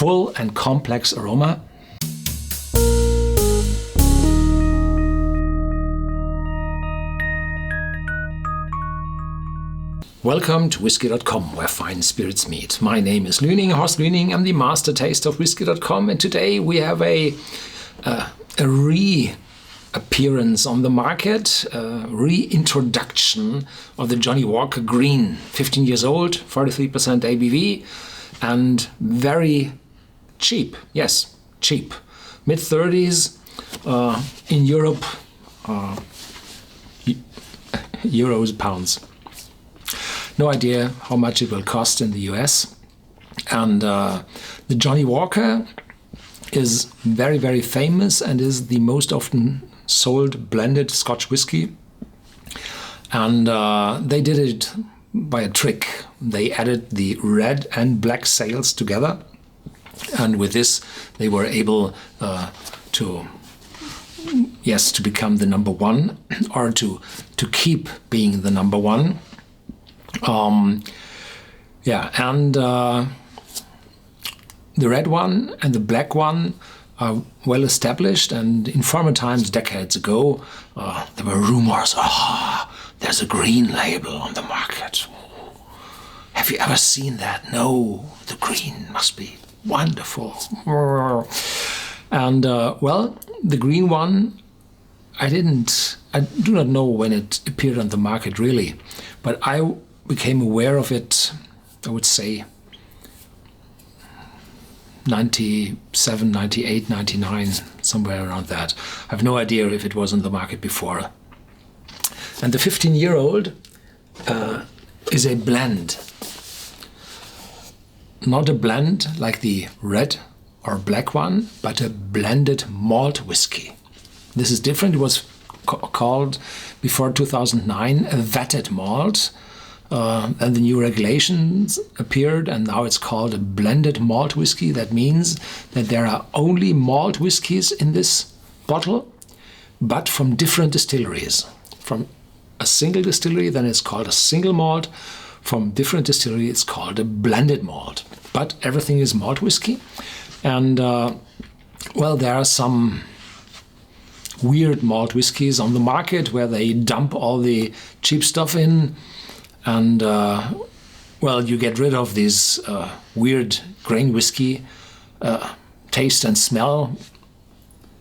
full and complex aroma. Welcome to Whisky.com, where fine spirits meet. My name is Horst Lüning. I'm the master taster of Whisky.com, and today we have a reappearance on the market, reintroduction of the Johnnie Walker Green, 15 years old, 43% ABV, and very cheap. Yes, cheap. Mid-30s in Europe, euros, pounds. No idea how much it will cost in the US. And the Johnnie Walker is very, very famous and is the most often sold blended Scotch whiskey. And they did it by a trick. They added the red and black sails together. And with this, they were able to become the number one, or to keep being the number one. The red one and the black one are well established, and in former times, decades ago, there were rumors, there's a green label on the market. Have you ever seen that? No, the green must be wonderful. And the green one, I do not know when it appeared on the market really, but I became aware of it, I would say, 97, 98, 99, somewhere around that. I have no idea if it was on the market before. And the 15-year-old is a blend. Not a blend like the red or black one, but a blended malt whiskey. This is different. It was called, before 2009, a vatted malt. And the new regulations appeared, and now it's called a blended malt whiskey. That means that there are only malt whiskies in this bottle, but from different distilleries. From a single distillery, then it's called a single malt. From different distillery, it's called a blended malt. But everything is malt whiskey. And, there are some weird malt whiskies on the market where they dump all the cheap stuff in. And, you get rid of this weird grain whiskey taste and smell.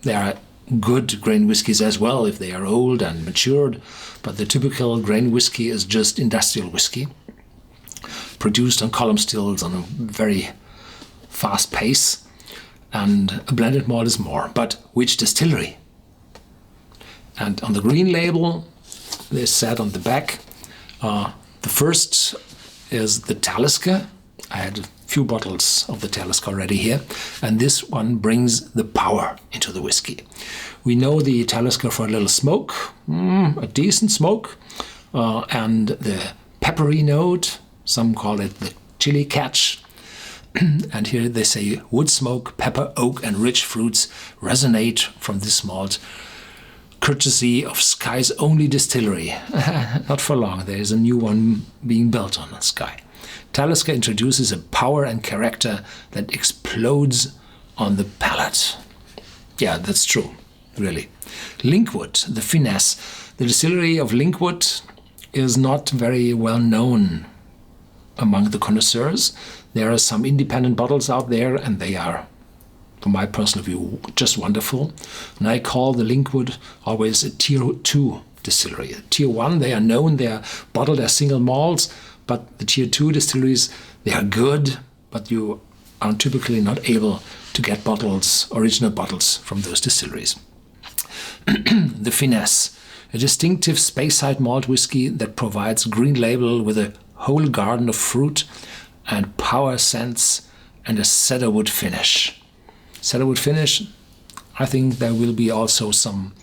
There are good grain whiskies as well if they are old and matured, but the typical grain whiskey is just industrial whiskey, produced on column stills on a very fast pace, and a blended malt is more. But which distillery? And on the green label, they said on the back, the first is the Talisker. I had a few bottles of the Talisker already here, and this one brings the power into the whiskey. We know the Talisker for a little smoke, a decent smoke, and the peppery note. Some call it the chili catch. And here they say wood smoke, pepper, oak, and rich fruits resonate from this malt, courtesy of Sky's only distillery. Not for long, there is a new one being built on Sky. Talisker introduces a power and character that explodes on the palate. Yeah, that's true, really. Linkwood, the finesse. The distillery of Linkwood is not very well known among the connoisseurs. There are some independent bottles out there, and they are, from my personal view, just wonderful. And I call the Linkwood always a tier 2 distillery. Tier 1, they are known, they are bottled as single malts, but the tier 2 distilleries, they are good, but you are typically not able to get original bottles from those distilleries. The finesse, a distinctive Speyside malt whiskey that provides Green Label with a whole garden of fruit and power scents and a cedarwood finish. Cedarwood finish, I think there will be also some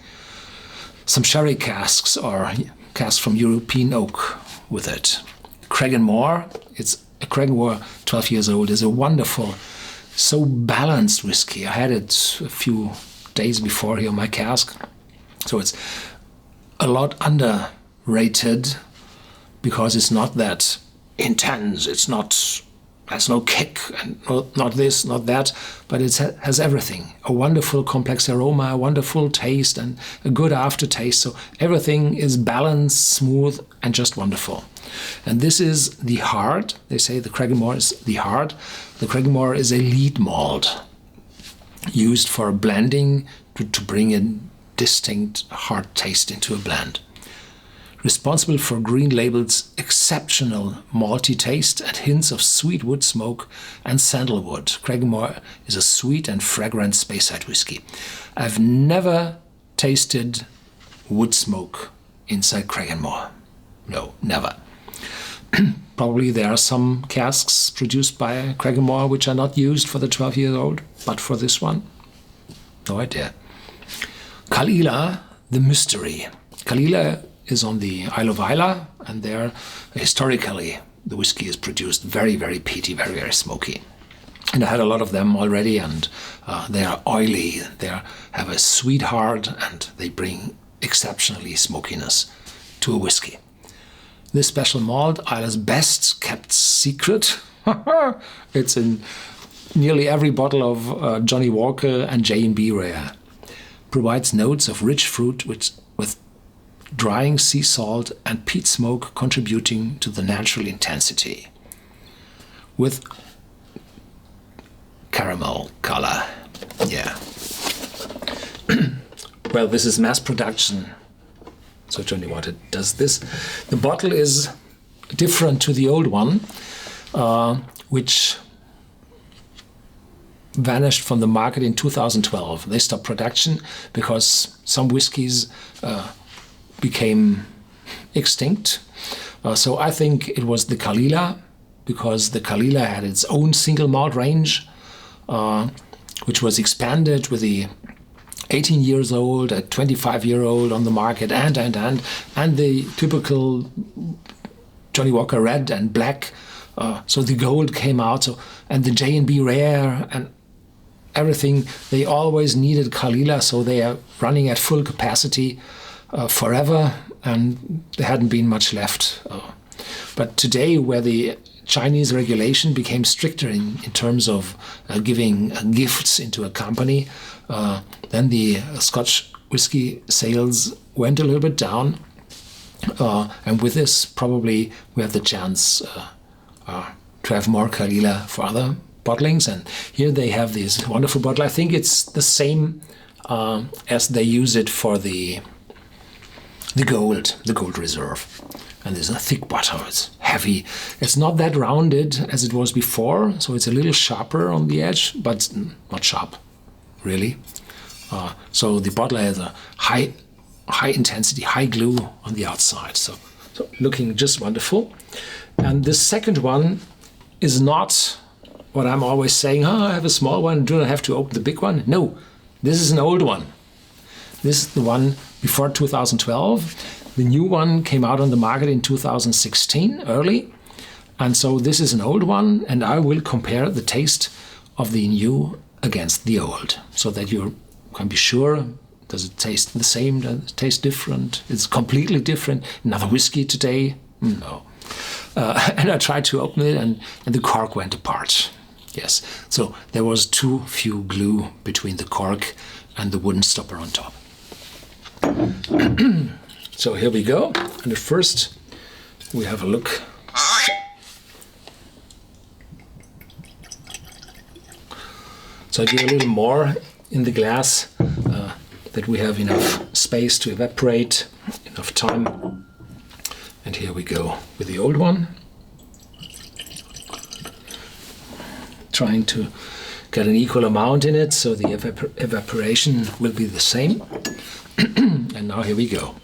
sherry casks or casks from European oak with it. Cragganmore, it's a Cragganmore 12 years old, is a wonderful, so balanced whiskey. I had it a few days before here in my cask. So it's a lot underrated because it's not that intense. It's not has no kick, and not this, not that, but it has everything. A wonderful complex aroma, a wonderful taste, and a good aftertaste. So everything is balanced, smooth, and just wonderful. And this is the hard. They say the Cragganmore is the hard. The Cragganmore is a lead malt used for blending to bring a distinct hard taste into a blend. Responsible for Green Label's exceptional malty taste and hints of sweet wood smoke and sandalwood. Cragganmore is a sweet and fragrant Speyside whiskey. I've never tasted wood smoke inside Cragganmore. No, never. Probably there are some casks produced by Cragganmore which are not used for the 12-year-old, but for this one, no idea. Caol Ila, the mystery. Caol Ila is on the Isle of Islay, and there, historically, the whiskey is produced very, very peaty, very, very smoky. And I had a lot of them already, and they are oily, they have a sweet heart, and they bring exceptionally smokiness to a whiskey. This special malt, Isla's best kept secret, it's in nearly every bottle of Johnnie Walker and J&B Rare. Provides notes of rich fruit with drying sea salt and peat smoke contributing to the natural intensity. With caramel color. Yeah. Well, this is mass production. So Johnnie Walker does this. The bottle is different to the old one, which vanished from the market in 2012. They stopped production because some whiskies became extinct. So I think it was the Caol Ila, because the Caol Ila had its own single malt range, which was expanded with the 18 years old, a 25-year-old on the market, and the typical Johnnie Walker Red and Black. So the gold came out, and the J&B Rare and everything. They always needed Caol Ila, so they are running at full capacity forever, and there hadn't been much left. But today, where the Chinese regulation became stricter in terms of giving gifts into a company, then the Scotch whiskey sales went a little bit down. And with this, probably we have the chance to have more Caol Ila for other bottlings. And here they have this wonderful bottle. I think it's the same as they use it for the gold reserve. And there's a thick bottle, it's heavy. It's not that rounded as it was before, so it's a little sharper on the edge, but not sharp, really. So the bottle has a high intensity, high glue on the outside. So looking just wonderful. And the second one is not what I'm always saying, I have a small one, do not have to open the big one. No, this is an old one. This is the one before 2012. The new one came out on the market in 2016, early. And so this is an old one, and I will compare the taste of the new against the old, so that you can be sure, does it taste the same, does it taste different? It's completely different. Another whiskey today? No. And I tried to open it, and the cork went apart. Yes, so there was too few glue between the cork and the wooden stopper on top. So here we go, and at first we have a look. So I do a little more in the glass, that we have enough space to evaporate, enough time. And here we go with the old one. Trying to get an equal amount in it, so the evaporation will be the same. And now here we go.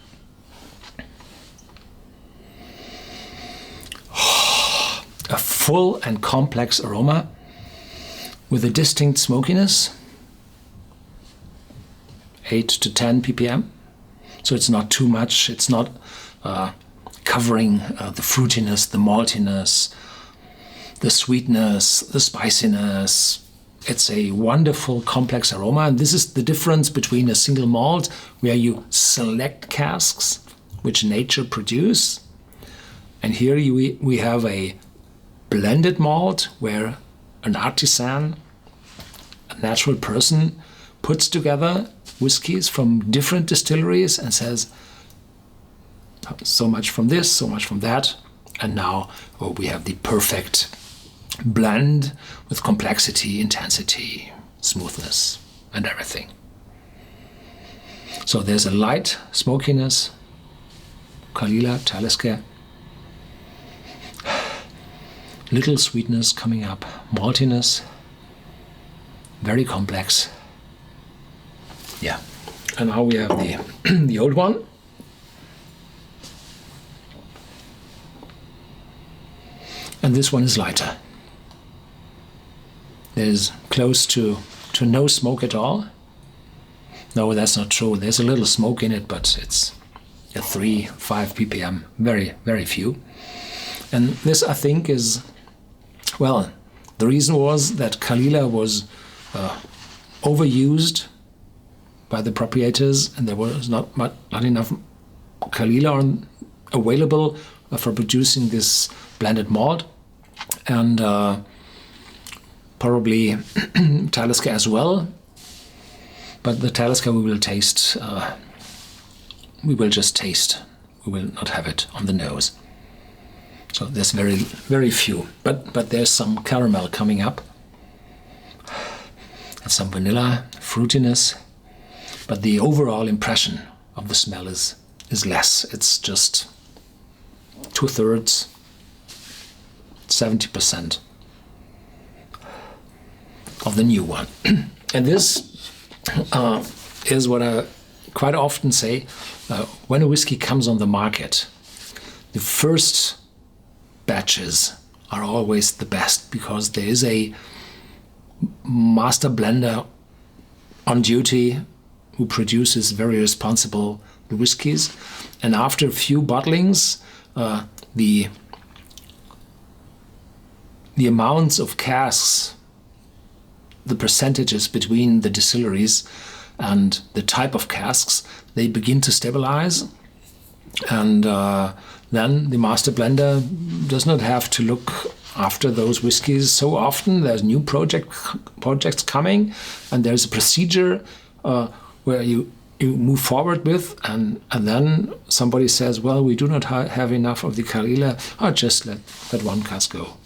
A full and complex aroma with a distinct smokiness, 8 to 10 ppm. So it's not too much, it's not covering the fruitiness, the maltiness, the sweetness, the spiciness. It's a wonderful complex aroma, and this is the difference between a single malt, where you select casks which nature produce, and here we have a blended malt, where an artisan, a natural person, puts together whiskies from different distilleries and says, so much from this, so much from that, and now we have the perfect blend with complexity, intensity, smoothness, and everything. So there's a light smokiness, Caol Ila, Talisker, little sweetness coming up, maltiness, very complex. Yeah, and now we have the old one. And this one is lighter. There's close to no smoke at all. No, that's not true. There's a little smoke in it, but it's a 3-5 ppm, very, very few. And this, I think, is, well, the reason was that Caol Ila was overused by the proprietors, and there was not enough Caol Ila available for producing this blended malt, and probably Talisker as well. But the Talisker we will taste. We will just taste. We will not have it on the nose. So there's very, very few. But there's some caramel coming up, and some vanilla fruitiness. But the overall impression of the smell is less. It's just 2/3, 70% of the new one. And this is what I quite often say. When a whiskey comes on the market, the first batches are always the best, because there is a master blender on duty who produces very responsible whiskies. And after a few bottlings, the amounts of casks, the percentages between the distilleries and the type of casks, they begin to stabilize. And then the master blender does not have to look after those whiskies so often. There's new projects coming, and there's a procedure where you move forward with, and then somebody says, well, we do not have enough of the Caol Ila, just let that one cask go.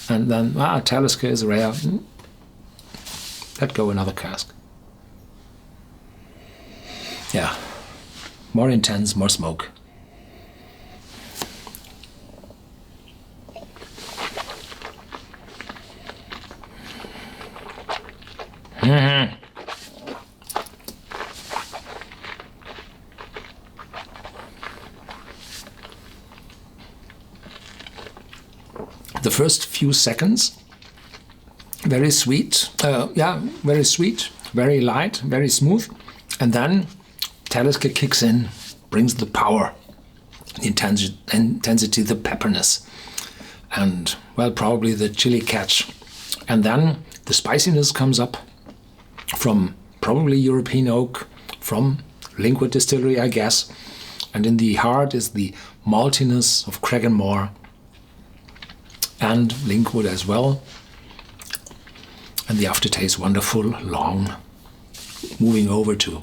And then, Talisker is rare, let go another cask. Yeah, more intense, more smoke. Mm-hmm. The first few seconds, very sweet, very sweet, very light, very smooth, and then Talisker kicks in, brings the power, the intensity, the pepperness, and, well, probably the chili catch. And then the spiciness comes up from probably European oak, from Linkwood Distillery, I guess. And in the heart is the maltiness of Cragganmore and Linkwood as well. And the aftertaste, wonderful, long, moving over to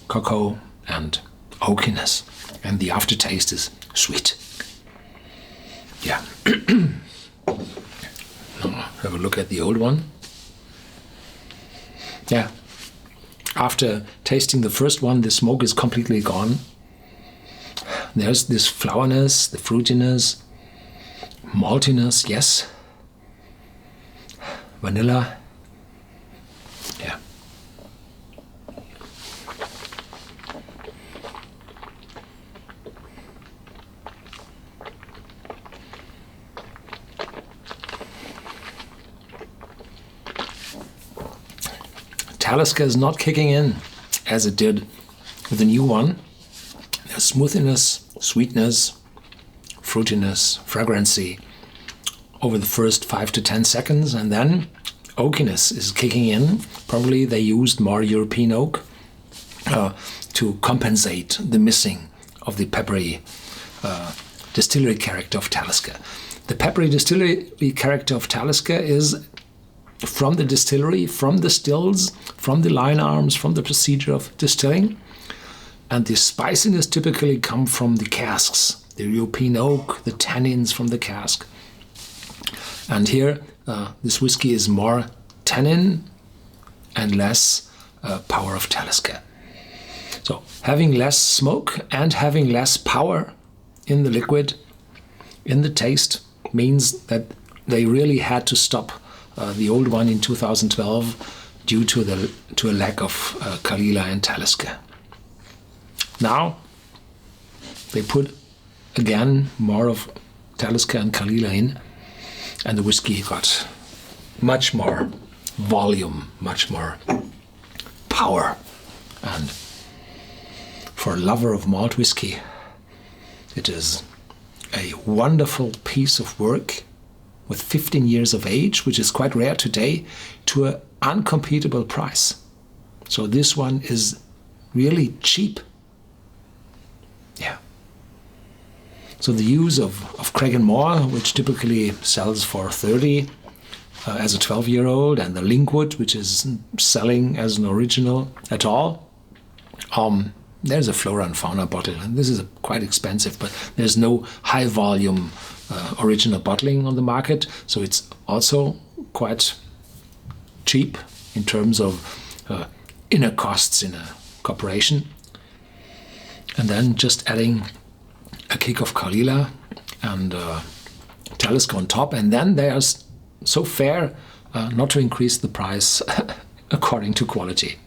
cocoa and oakiness. And the aftertaste is sweet. Yeah. Now have a look at the old one. Yeah. After tasting the first one, the smoke is completely gone. There's this floweriness, the fruitiness, maltiness, yes. Vanilla. Yeah. Talisker is not kicking in as it did with the new one. There's smoothness, sweetness, fruitiness, fragrancy over the first 5 to 10 seconds, and then oakiness is kicking in. Probably they used more European oak to compensate the missing of the peppery distillery character of Talisker. The peppery distillery character of Talisker is from the distillery, from the stills, from the line arms, from the procedure of distilling. And the spiciness typically come from the casks, the European oak, the tannins from the cask. And here, this whiskey is more tannin and less power of Talisker. So having less smoke and having less power in the liquid, in the taste, means that they really had to stop the old one in 2012 due to a lack of Caol Ila and Talisker. Now they put again more of Talisker and Caol Ila in, and the whiskey got much more volume, much more power. And for a lover of malt whiskey, it is a wonderful piece of work with 15 years of age, which is quite rare today, to an uncompetitive price. So this one is really cheap. Yeah. So the use of Craigenmore, which typically sells for 30 as a 12-year-old, and the Linkwood, which is selling as an original at all, there's a flora and fauna bottle, and this is quite expensive, but there's no high volume original bottling on the market, so it's also quite cheap in terms of inner costs in a corporation. And then just adding a kick of Caol Ila and Talisker on top, and then they are so fair not to increase the price according to quality.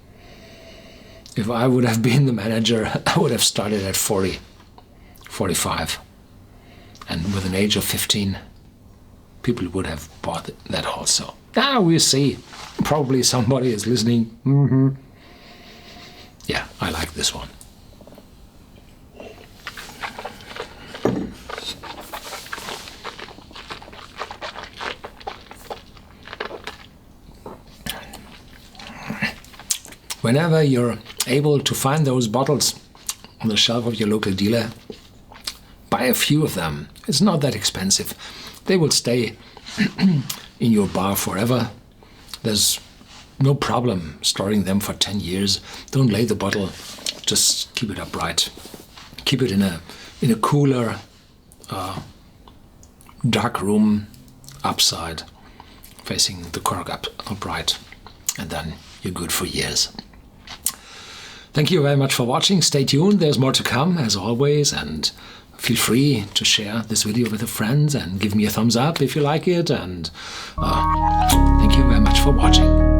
If I would have been the manager, I would have started at 40, 45. And with an age of 15, people would have bought that also. Now we'll see. Probably somebody is listening. Yeah, I like this one. Whenever you're able to find those bottles on the shelf of your local dealer, buy a few of them. It's not that expensive. They will stay in your bar forever. There's no problem storing them for 10 years. Don't lay the bottle, just keep it upright. Keep it in a cooler, dark room, upside, facing the cork upright, and then you're good for years. Thank you very much for watching. Stay tuned, there's more to come as always, and feel free to share this video with your friends and give me a thumbs up if you like it, and thank you very much for watching.